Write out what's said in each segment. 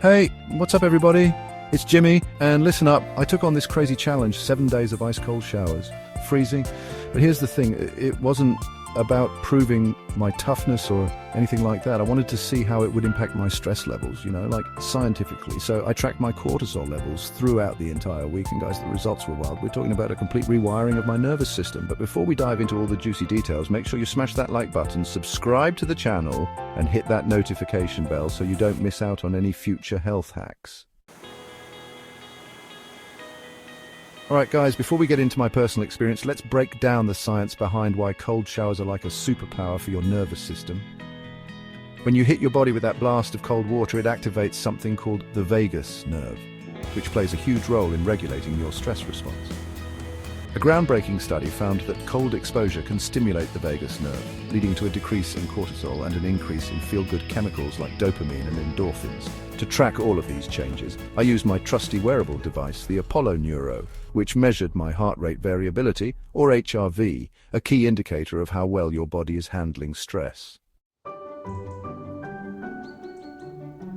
Hey, what's up everybody? It's Jimmy, and listen up, I took on this crazy challenge, 7 days of ice-cold showers, freezing. But here's the thing, it wasn't about proving my toughness or anything like that. I wanted to see how it would impact my stress levels, like scientifically. So I tracked my cortisol levels throughout the entire week, and guys, the results were wild. We're talking about a complete rewiring of my nervous system. But before we dive into all the juicy details, make sure you smash that like button, subscribe to the channel, and hit that notification bell so you don't miss out on any future health hacks. Alright guys, before we get into my personal experience, let's break down the science behind why cold showers are like a superpower for your nervous system. When you hit your body with that blast of cold water, it activates something called the vagus nerve, which plays a huge role in regulating your stress response. A groundbreaking study found that cold exposure can stimulate the vagus nerve, leading to a decrease in cortisol and an increase in feel-good chemicals like dopamine and endorphins. To track all of these changes, I used my trusty wearable device, the Apollo Neuro, which measured my heart rate variability, or HRV, a key indicator of how well your body is handling stress.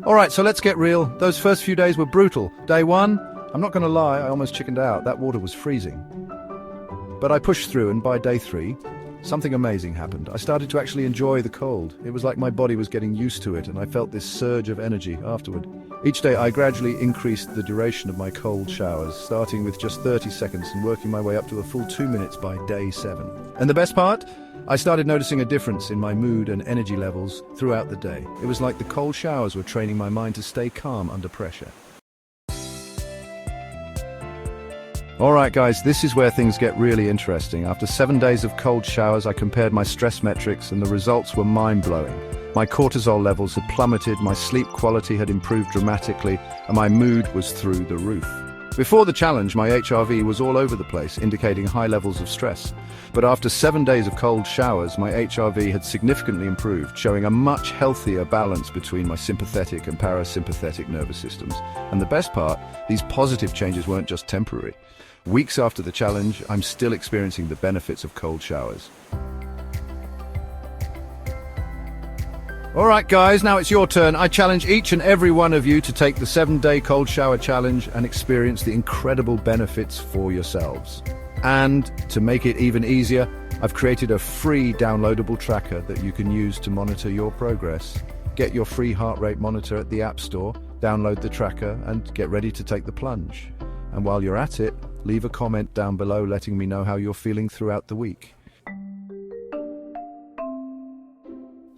Alright, so let's get real. Those first few days were brutal. Day one, I'm not going to lie, I almost chickened out. That water was freezing. But I pushed through, and by day three, something amazing happened. I started to actually enjoy the cold. It was like my body was getting used to it, and I felt this surge of energy afterward. Each day, I gradually increased the duration of my cold showers, starting with just 30 seconds and working my way up to a full 2 minutes by day 7. And the best part? I started noticing a difference in my mood and energy levels throughout the day. It was like the cold showers were training my mind to stay calm under pressure. Alright guys, this is where things get really interesting. After 7 days of cold showers, I compared my stress metrics and the results were mind-blowing. My cortisol levels had plummeted, my sleep quality had improved dramatically, and my mood was through the roof. Before the challenge, my HRV was all over the place, indicating high levels of stress. But after 7 days of cold showers, my HRV had significantly improved, showing a much healthier balance between my sympathetic and parasympathetic nervous systems. And the best part, these positive changes weren't just temporary. Weeks after the challenge, I'm still experiencing the benefits of cold showers. Alright guys, now it's your turn. I challenge each and every one of you to take the 7-day cold shower challenge and experience the incredible benefits for yourselves. And to make it even easier, I've created a free downloadable tracker that you can use to monitor your progress. Get your free heart rate monitor at the App Store, download the tracker, and get ready to take the plunge. And while you're at it, leave a comment down below letting me know how you're feeling throughout the week.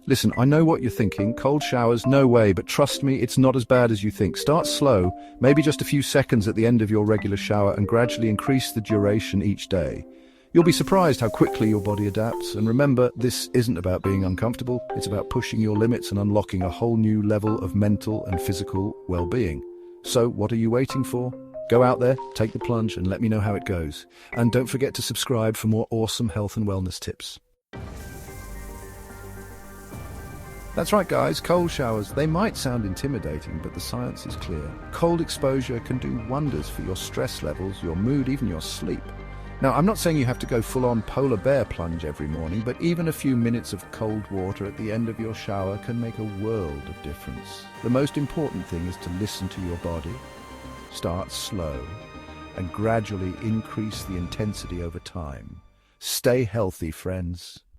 Listen, I know what you're thinking, cold showers, no way, but trust me, it's not as bad as you think. Start slow, maybe just a few seconds at the end of your regular shower, and gradually increase the duration each day. You'll be surprised how quickly your body adapts, and remember, this isn't about being uncomfortable, it's about pushing your limits and unlocking a whole new level of mental and physical well-being. So, what are you waiting for? Go out there, take the plunge, and let me know how it goes. And don't forget to subscribe for more awesome health and wellness tips. That's right guys, cold showers, they might sound intimidating, but the science is clear. Cold exposure can do wonders for your stress levels, your mood, even your sleep. Now, I'm not saying you have to go full-on polar bear plunge every morning, but even a few minutes of cold water at the end of your shower can make a world of difference. The most important thing is to listen to your body. Start slow and gradually increase the intensity over time. Stay healthy, friends.